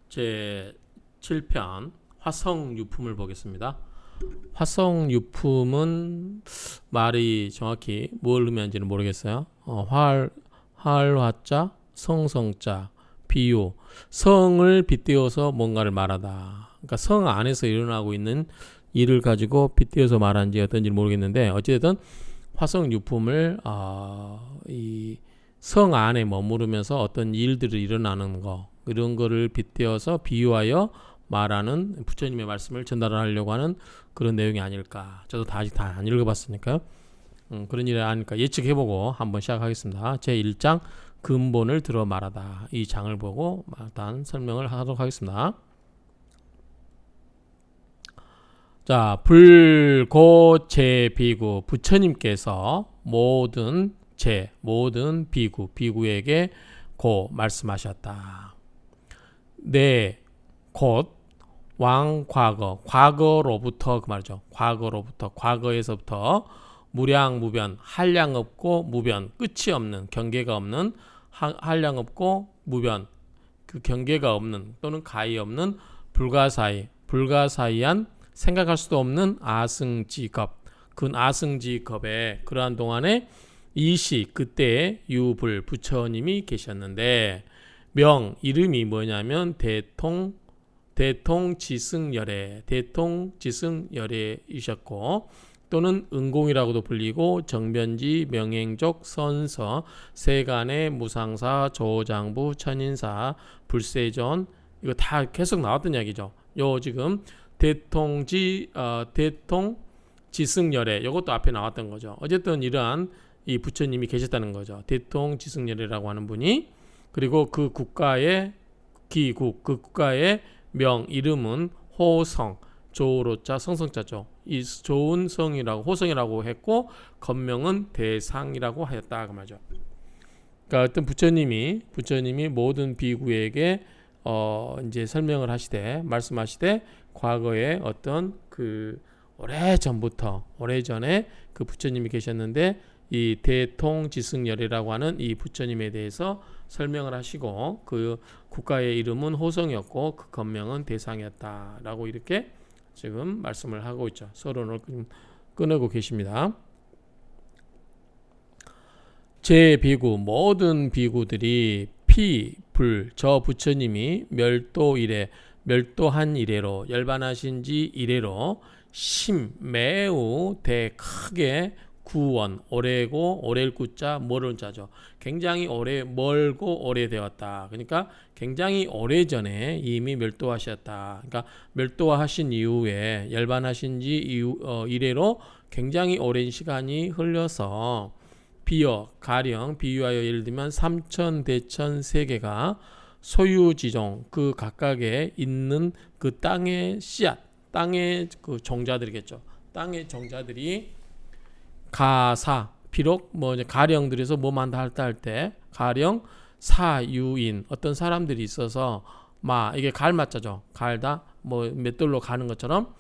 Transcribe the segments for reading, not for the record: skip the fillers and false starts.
제 7편 화성유품을 보겠습니다. 화성유품은 말이 정확히 뭘 의미하는지는 모르겠어요. 화자, 성성자, 비유, 성을 빗대어서 뭔가를 말하다. 그러니까 성 안에서 일어나고 있는 일을 가지고 빗대어서 말하는지 어떤지 모르겠는데 어쨌든 화성유품을 이 성 안에 머무르면서 어떤 일들이 일어나는 거 이런 거를 빗대어서 비유하여 말하는 부처님의 말씀을 전달하려고 하는 그런 내용이 아닐까. 저도 아직 다 안 읽어봤으니까요. 그런 일이 아닐까 예측해보고 한번 시작하겠습니다. 제 1장 근본을 들어 말하다. 이 장을 보고 일단 설명을 하도록 하겠습니다. 자, 불고제비구 부처님께서 모든 비구에게 고 말씀하셨다. 네, 곧 왕과거, 과거로부터 그 말이죠. 과거에서부터 무량무변, 한량 없고 무변, 끝이 없는, 경계가 없는, 한량 없고 무변, 그 경계가 없는 또는 가히 없는 불가사의한 생각할 수도 없는 아승지겁, 그 아승지겁에 그러한 동안에 이시 그때의 유불 부처님이 계셨는데 이름이 뭐냐면 대통지승열애이셨고 또는 은공이라고도 불리고 정변지, 명행족, 선서, 세간의 무상사, 조장부, 천인사, 불세존 이거 다 계속 나왔던 이야기죠. 요 지금 대통지승열애 이것도 앞에 나왔던 거죠. 어쨌든 이러한 이 부처님이 계셨다는 거죠. 대통지승열애라고 하는 분이 그리고 그 국가의 기국, 그 국가의 이름은 호성, 조로자 성성자죠. 이 좋은 성이라고 호성이라고 했고 건명은 대상이라고 하였다 그 말이죠. 그러니까 어떤 부처님이 모든 비구에게 이제 설명을 말씀하시되 과거에 어떤 그 오래전에 그 부처님이 계셨는데 이 대통지승열이라고 하는 이 부처님에 대해서 설명을 하시고 그 국가의 이름은 호성이었고 그 건명은 대상이었다라고 이렇게 지금 말씀을 하고 있죠. 서론을 꺼내고 계십니다. 제 비구 모든 비구들이 저 부처님이 멸도한 이래로 열반하신 지 이래로 매우 크게 구원 오래일 구자 멀은 자죠. 굉장히 멀고 오래되었다. 그러니까 굉장히 오래전에 이미 멸도하셨다. 그러니까 멸도하신 이후에 열반하신 지 이래로 굉장히 오랜 시간이 흘러서 가령 비유하여 예를 들면 삼천 대천 세계가 소유지종 그 각각에 있는 그 땅의 씨앗 땅의 그 종자들이겠죠. 땅의 종자들이 비록 가령 들여서 뭐만 할 때 가령 사유인 어떤 사람들이 있어서 이게 갈맞자죠. 갈다 맷돌로 가는 것처럼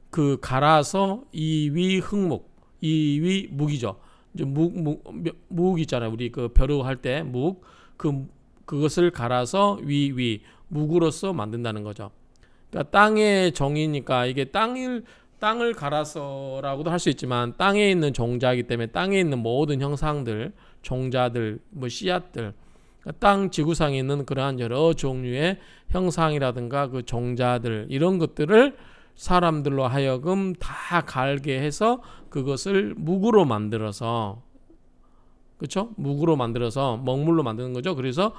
그 갈아서 이위 흙목 이위 묵이죠. 묵 있잖아요. 우리 그 벼룩 할 때 그것을 갈아서 묵으로서 만든다는 거죠. 그러니까 땅의 정이니까 이게 땅을 갈아서라고도 할 수 있지만 땅에 있는 종자이기 때문에 땅에 있는 모든 형상들, 종자들, 씨앗들, 땅 지구상에 있는 그러한 여러 종류의 형상이라든가 그 종자들 이런 것들을 사람들로 하여금 다 갈게 해서 그것을 묵으로 만들어서 그렇죠? 묵으로 만들어서 먹물로 만드는 거죠. 그래서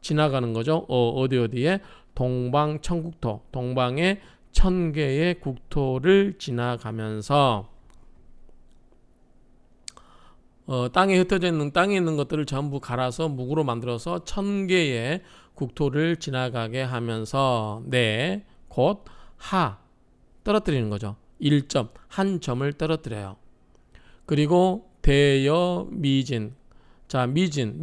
지나가는 거죠. 어디에 동방 천국토, 동방의 1000개의 국토를 지나가면서 땅에 흩어져 있는 땅에 있는 것들을 전부 갈아서 묵으로 만들어서 1000개의 국토를 지나가게 하면서 곧 떨어뜨리는 거죠. 1점 한 점을 떨어뜨려요. 그리고 대여 미진. 자, 미진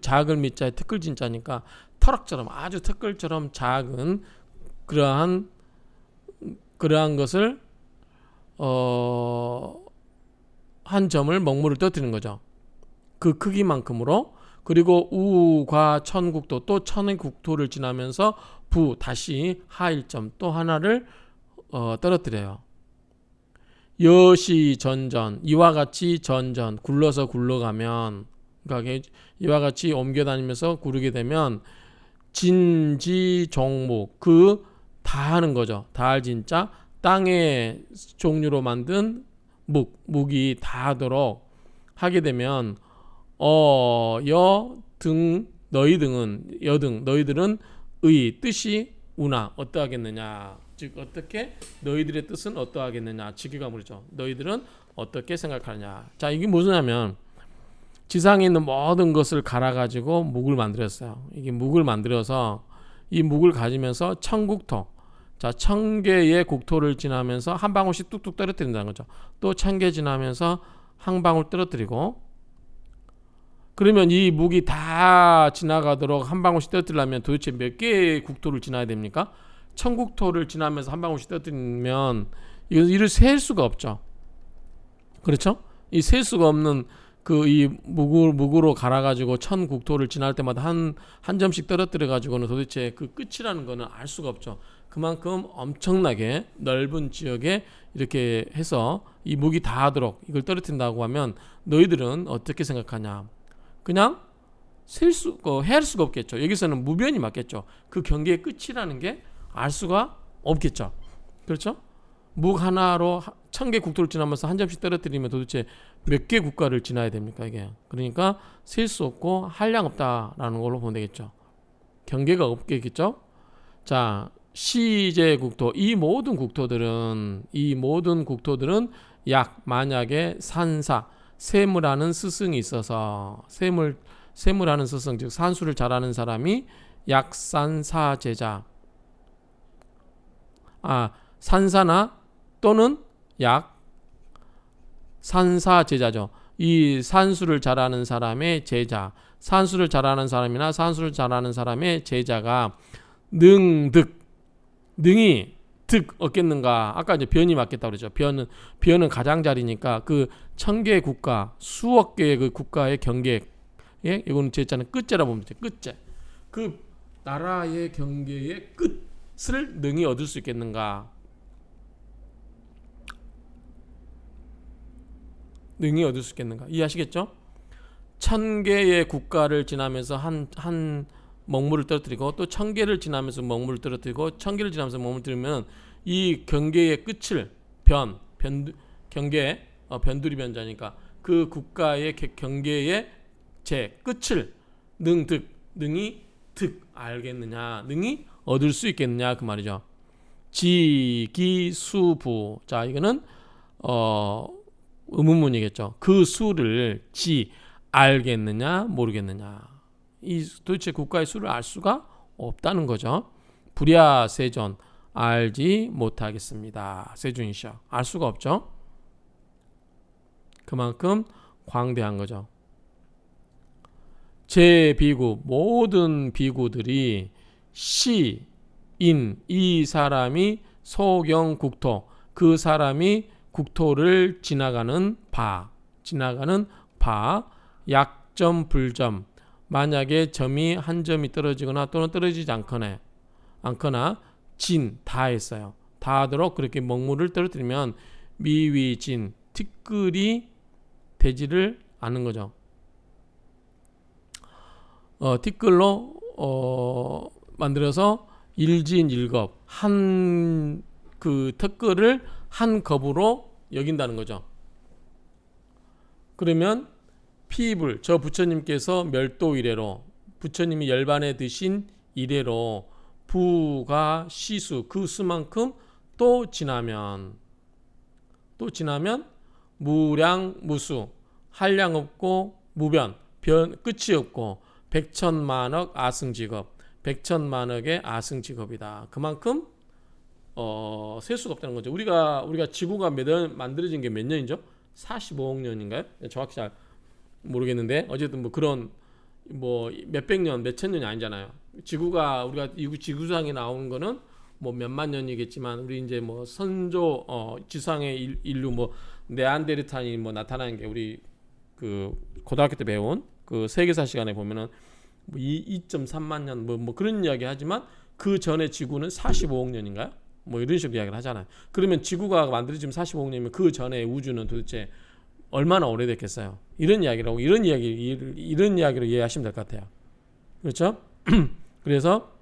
작은 미자에 특글 진자니까 터럭처럼 아주 특글처럼 작은 그러한 것을 한 점을 먹물을 떠뜨리는 거죠. 그 크기만큼으로 그리고 우과 천국토 또 천의 국토를 지나면서 부 다시 하일점 또 하나를 떨어뜨려요. 여시 전전 이와 같이 전전 굴러서 굴러가면 그러니까 이와 같이 옮겨 다니면서 구르게 되면 진지 종목 그 다하는 거죠. 다할 진짜 땅의 종류로 만든 묵이 다하도록 하게 되면 여 등 너희 등은 여등 너희들은 의 뜻이 우나 어떠하겠느냐 즉 어떻게 너희들의 뜻은 어떠하겠느냐 직위가물이죠. 너희들은 어떻게 생각하느냐. 자 이게 무엇이냐면 지상에 있는 모든 것을 갈아가지고 묵을 만들었어요. 이게 묵을 만들어서 이 묵을 가지면서 천국토 자 1000개의 국토를 지나면서 한 방울씩 뚝뚝 떨어뜨린다는 거죠. 또 1000개 지나면서 한 방울 떨어뜨리고 그러면 이 묵이 다 지나가도록 한 방울씩 떨어뜨리려면 도대체 몇 개의 국토를 지나야 됩니까? 천국토를 지나면서 한 방울씩 떨어뜨리면 이를 셀 수가 없죠. 그렇죠? 이 셀 수가 없는 그 이 묵으로 갈아가지고 천국토를 지날 때마다 한 점씩 떨어뜨려가지고는 도대체 그 끝이라는 거는 알 수가 없죠. 그만큼 엄청나게 넓은 지역에 이렇게 해서 이 묵이 다 하도록 이걸 떨어뜨린다고 하면 너희들은 어떻게 생각하냐? 그냥 헤아릴 수가 없겠죠. 여기서는 무변이 맞겠죠. 그 경계의 끝이라는 게 알 수가 없겠죠. 그렇죠? 묵 하나로 1000개 국토를 지나면서 한 점씩 떨어뜨리면 도대체 몇 개 국가를 지나야 됩니까 이게? 그러니까 셀 수 없고 한량 없다라는 걸로 보면 되겠죠. 경계가 없겠죠. 자 시제 국토 이 모든 국토들은 약 만약에 산사 세무라는 스승이 있어서 세무라는 스승 즉 산수를 잘하는 사람이 약산사제자 산사나 또는 약산사제자죠. 이 산수를 잘하는 사람의 제자 산수를 잘하는 사람이나 산수를 잘하는 사람의 제자가 능이 득 얻겠는가? 아까 이제 변이 맞겠다 그러죠. 변은 가장자리니까 그 1000개의 국가, 수억 개의 그 국가의 경계, 예, 이거는 제자는 끝제라 보면 돼. 끝제. 그 나라의 경계의 끝을 능히 얻을 수 있겠는가? 능히 얻을 수 있겠는가? 이해하시겠죠? 1000개의 국가를 지나면서 한 먹물을 떨어뜨리고 또 1000개를 지나면서 먹물을 떨어뜨리고 1000개를 지나면서 먹물을 떨어뜨리면 이 경계의 끝을 변두리 변자니까 그 국가의 경계의 제 끝을 능이 득 알겠느냐 능이 얻을 수 있겠느냐 그 말이죠. 지기수부 자 이거는 의문문이겠죠. 그 수를 알겠느냐 모르겠느냐 이 도대체 국가의 수를 알 수가 없다는 거죠. 불야 세존 알지 못하겠습니다. 세존이셔 알 수가 없죠. 그만큼 광대한 거죠. 제 비구 모든 비구들이 시인 이 사람이 소경 국토 그 사람이 국토를 지나가는 바 약점 불점 만약에 점이 한 점이 떨어지거나 또는 떨어지지 않거나 다 했어요. 다 하도록 그렇게 먹물을 떨어뜨리면 미위진 티끌이 되지를 않는 거죠. 티끌로 만들어서 일진일겁 한 그 턱걸을 한 겁으로 여긴다는 거죠. 그러면 피불 저 부처님께서 멸도 이래로 부처님이 열반에 드신 이래로 부가 시수 그 수만큼 또 지나면 무량 무수 한량 없고 무변 끝이 없고 백천만억 아승직업 백천만억의 아승직업이다. 그만큼 셀 수가 없다는 거죠. 우리가 지구가 만들어진 게 몇 년이죠? 45억 년인가요? 정확히 잘 모르겠는데 어쨌든 뭐 그런 뭐 몇백 년, 몇천 년이 아니잖아요. 우리가 지구상에 나오는 거는 뭐 몇만 년이겠지만 우리 이제 뭐 선조 지상의 인류 뭐 네안데르탈이 뭐 나타나는 게 우리 그 고등학교 때 배운 그 세계사 시간에 보면은 뭐 2.3만 년 뭐 그런 이야기 하지만 그 전에 지구는 45억 년인가요? 뭐 이런 식으로 이야기를 하잖아요. 그러면 지구가 만들어지면 45억 년이면 그 전에 우주는 도대체 얼마나 오래됐겠어요? 이런 이야기라고 이런 이야기로 이해하시면 될 것 같아요. 그렇죠? 그래서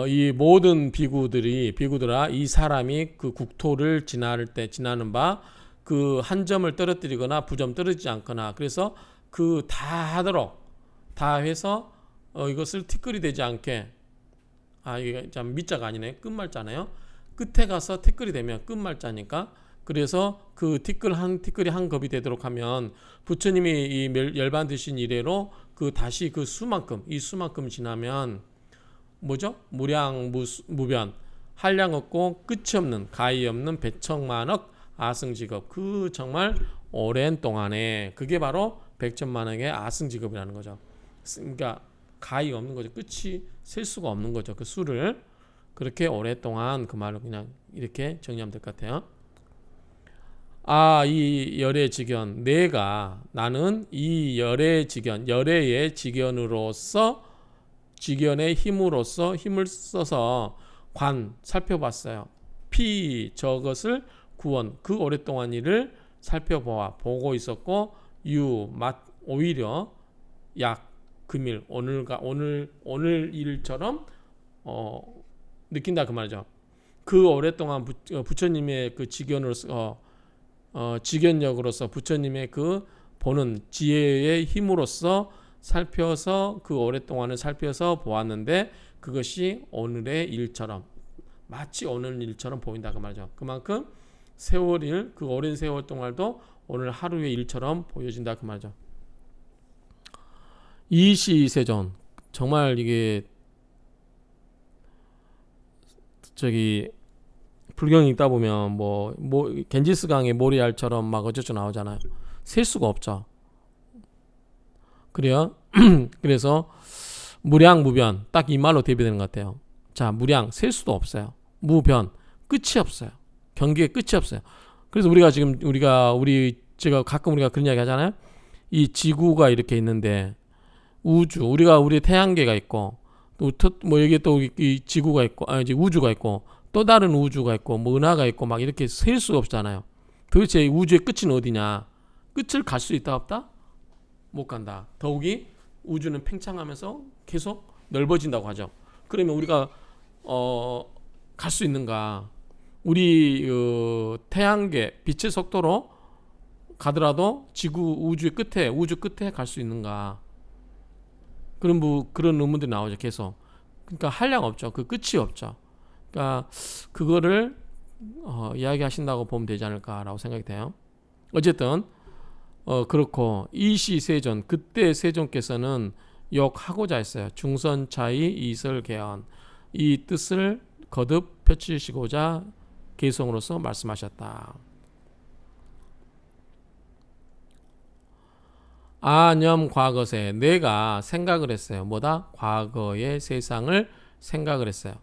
이 모든 비구들아 이 사람이 그 국토를 지나는 바 그 한 점을 떨어뜨리거나 부점 떨어지지 않거나 그래서 그 다 하도록 다 해서 이것을 티끌이 되지 않게 이게 참 밑자가 아니네 끝말자네요. 끝에 가서 티끌이 되면 끝말자니까 그래서 그 티끌이 한 겁이 되도록 하면 부처님이 이 열반 드신 이래로 그 다시 그 수만큼 지나면 뭐죠? 무량 무변 한량 없고 끝이 없는 가히 없는 백천만억 아승직업 그 정말 오랜 동안에 그게 바로 백천만억의 아승직업이라는 거죠. 그러니까 가히 없는 거죠. 끝이 셀 수가 없는 거죠. 그 수를 그렇게 오랫동안 그 말로 그냥 이렇게 정리하면 될 것 같아요. 이 열의 직견 나는 이 열의 직견으로서 직견의 힘으로써 힘을 써서 살펴봤어요. 저것을 구원 그 오랫동안 일을 보고 있었고 오히려 금일 오늘 일처럼 느낀다 그 말이죠. 그 오랫동안 부처님의 그 직견력으로서 부처님의 그 보는 지혜의 힘으로써 그 오랫동안을 살펴서 보았는데 그것이 오늘의 일처럼 마치 오늘 일처럼 보인다 그 말이죠. 그만큼 그 오랜 세월 동안도 오늘 하루의 일처럼 보여진다 그 말이죠. 이시세존 정말 이게 불경이 있다 보면 겐지스강의 모리알처럼 막 어쩌고 나오잖아요. 셀 수가 없죠. 그래요. 그래서 무량무변 딱 이 말로 대비되는 것 같아요. 자, 무량 셀 수도 없어요. 무변 끝이 없어요. 경계에 끝이 없어요. 그래서 제가 가끔 우리가 그런 이야기 하잖아요. 이 지구가 이렇게 있는데 우리 태양계가 있고 여기 또 이 지구가 있고 이제 우주가 있고 또 다른 우주가 있고 은하가 있고 막 이렇게 셀 수가 없잖아요. 도대체 우주의 끝은 어디냐? 끝을 갈 수 있다 없다? 못 간다. 더욱이 우주는 팽창하면서 계속 넓어진다고 하죠. 그러면 우리가 갈 수 있는가? 우리 태양계 빛의 속도로 가더라도 우주 끝에 갈 수 있는가? 그런 의문들이 나오죠. 계속. 그러니까 한량 없죠. 그 끝이 없죠. 그러니까 그거를 이야기하신다고 보면 되지 않을까라고 생각이 돼요. 어쨌든 그렇고 이시세존 그때 세존께서는 욕하고자 했어요. 중선차이 이설개언 이 뜻을 거듭 펼치시고자 개성으로서 말씀하셨다. 아념 과거세 내가 생각을 했어요. 뭐다? 과거의 세상을 생각을 했어요.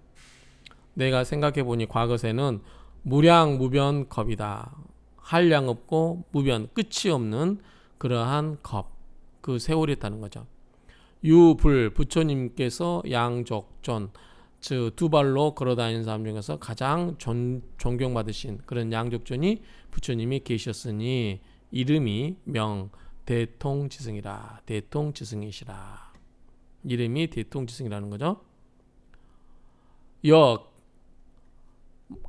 내가 생각해보니 과거세는 무량무변 겁이다. 한량 없고 무변 끝이 없는 그러한 그 세월이었다는 거죠. 부처님께서 양족존 즉 두 발로 걸어다니는 사람 중에서 가장 존경받으신 그런 양족존이 부처님이 계셨으니 이름이 대통지승이라 대통지승이시라. 이름이 대통지승이라는 거죠.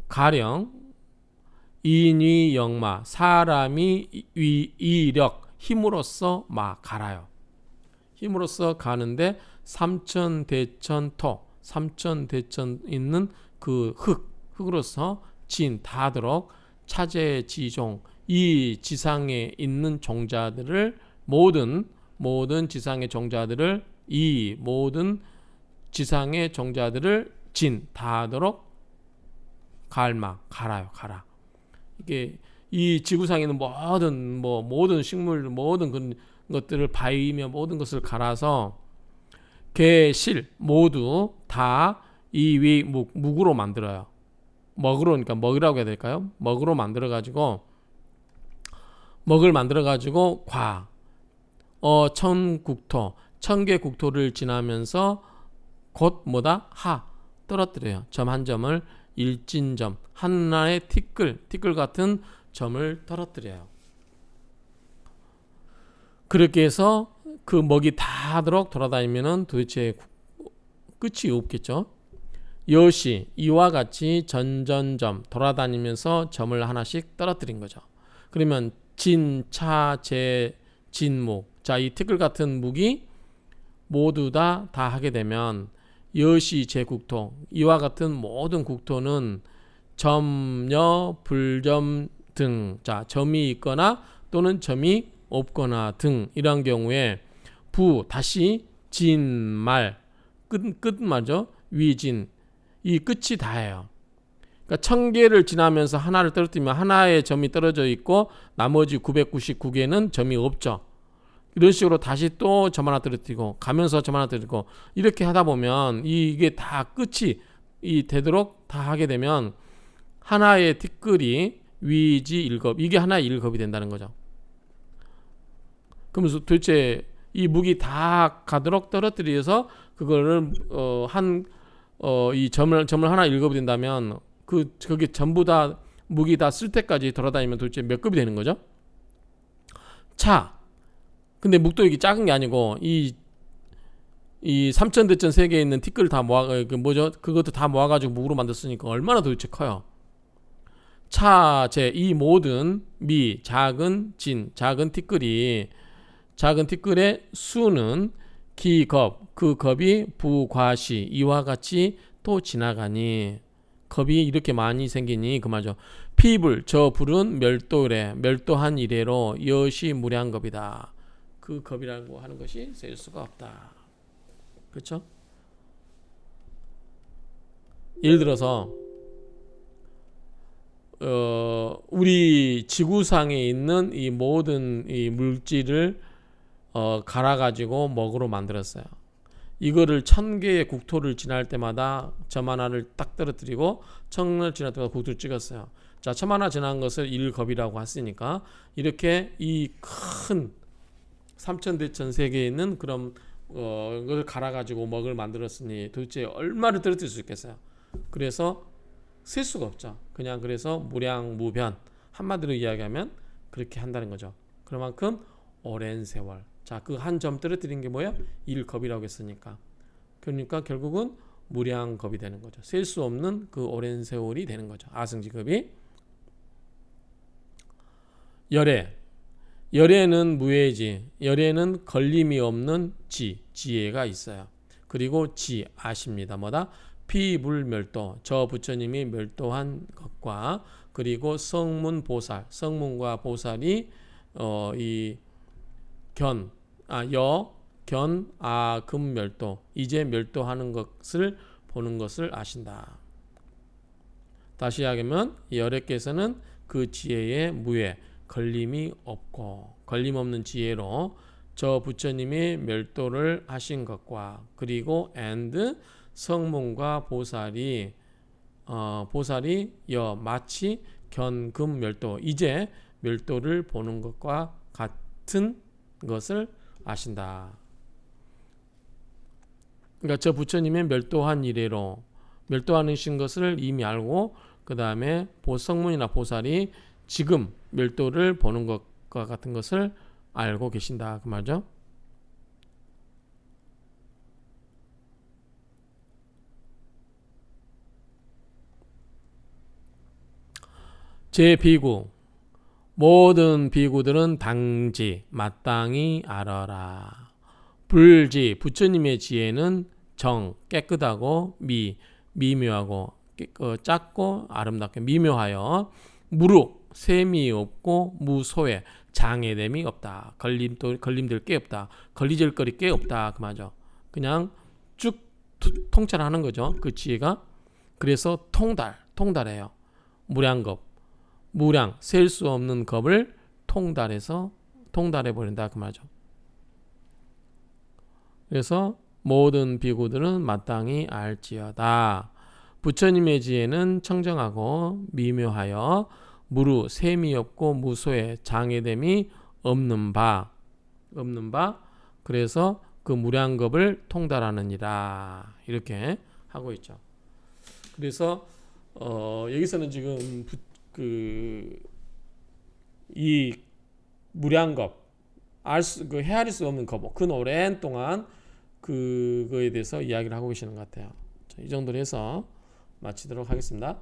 가령 인위영마 사람이 이력 힘으로써 갈아요. 힘으로써 가는데 삼천대천토 삼천대천 있는 그 흙으로서 다하도록 차제지종 이 지상에 있는 종자들을 모든 지상의 종자들을 다하도록 갈아요. 이게 이 지구상에 있는 모든 식물 모든 그런 것들을 바위며 모든 것을 갈아서 개실 모두 다 이 묵으로 만들어요. 먹으라고 해야 될까요? 먹으로 만들어 가지고 먹을 만들어 가지고 천국토, 천개 국토를 지나면서 곧 뭐다? 떨어뜨려요. 점 한 점을 일진점, 하나의 티끌 같은 점을 떨어뜨려요. 그렇게 해서 그 먹이 다 하도록 돌아다니면은 도대체 끝이 없겠죠. 여시 이와 같이 전전점 돌아다니면서 점을 하나씩 떨어뜨린 거죠. 그러면 진, 차, 제, 진묵. 자, 이 티끌 같은 묵이 모두 다 하게 되면 여시 제국토 이와 같은 모든 국토는 점여 불점 등. 자, 점이 있거나 또는 점이 없거나 등 이런 경우에 다시 진말 끝말죠. 위진 이 끝이 다예요. 그러니까 1000개를 지나면서 하나를 떨어뜨리면 하나의 점이 떨어져 있고 나머지 999개는 점이 없죠. 이런 식으로 다시 또 점 하나 떨어뜨리고 가면서 점 하나 떨어뜨리고 이렇게 하다 보면 이게 다 끝이 되도록 다 하게 되면 하나의 티끌이 위지 일겁 이게 하나의 일겁이 된다는 거죠. 그러면서 도대체 이 묵이 다 가도록 떨어뜨려서 그거를 이 점을 하나 일겁이 된다면 거기 전부 다 묵이 다 쓸 때까지 돌아다니면 도대체 몇 급이 되는 거죠? 근데 묵도 이게 작은 게 아니고 이 3000대천 세계에 있는 티끌을 다 그것도 다 모아가지고 묵으로 만들었으니까 얼마나 도대체 커요. 이 모든 작은 티끌의 수는 기겁, 그 겁이 부과시 이와 같이 또 지나가니 겁이 이렇게 많이 생기니 그 말이죠. 피불 저 불은 멸도한 이래로 여시 무량겁이다. 그 겁이라고 하는 것이 셀 수가 없다. 그렇죠? 예를 들어서 우리 지구상에 있는 이 모든 이 물질을 갈아가지고 먹으로 만들었어요. 이거를 1000개의 국토를 지날 때마다 점 하나를 딱 떨어뜨리고 1000을 지날 때마다 국토를 찍었어요. 자, 점 하나 지난 것을 1겁이라고 했으니까 이렇게 이 큰 3000대천 세계에 있는 그런 이걸 갈아가지고 먹을 만들었으니 도대체 얼마를 떨어뜨릴 수 있겠어요. 그래서 셀 수가 없죠. 그냥 그래서 무량무변 한마디로 이야기하면 그렇게 한다는 거죠. 그만큼 오랜 세월. 자, 그 한 점 떨어뜨린 게 뭐야? 1겁이라고 했으니까. 그러니까 결국은 무량겁이 되는 거죠. 셀 수 없는 그 오랜 세월이 되는 거죠. 아승지겁이. 열애는 무예지. 열애는 걸림이 없는 지혜가 있어요. 그리고 아십니다. 뭐다? 피불멸도. 저 부처님이 멸도한 것과 그리고 성문보살. 성문과 보살이 금멸도. 이제 멸도하는 것을 보는 것을 아신다. 다시 이야기하면 열애께서는 그 지혜의 무예 걸림이 없고 걸림 없는 지혜로 저 부처님이 멸도를 하신 것과 그리고 성문과 보살이 마치 견금멸도 이제 멸도를 보는 것과 같은 것을 아신다. 그러니까 저 부처님의 멸도한 이래로 멸도하신 것을 이미 알고 그 다음에 성문이나 보살이 지금 멸도를 보는 것과 같은 것을 알고 계신다. 그 말이죠. 제비구 모든 비구들은 당지 마땅히 알아라. 불지 부처님의 지혜는 깨끗하고 미묘하고 작고 아름답게 미묘하여 무룩 셈이 없고 무소해 장애됨이 없다. 걸림될 게 없다. 걸리질 거리 게 없다. 그 말이죠. 그냥 쭉 통찰하는 거죠. 그 지혜가. 그래서 통달해요. 무량 셀 수 없는 겁을 통달해 버린다. 그 말이죠. 그래서 모든 비구들은 마땅히 알지어다. 부처님의 지혜는 청정하고 미묘하여 무루 셈이 없고 무소에 장애됨이 없는 바 그래서 그 무량겁을 통달하느니라 이렇게 하고 있죠. 그래서 여기서는 지금 이 무량겁 그 헤아릴 수 없는 겁, 그 오랜 동안 그거에 대해서 이야기를 하고 계시는 것 같아요. 자, 이 정도로 해서 마치도록 하겠습니다.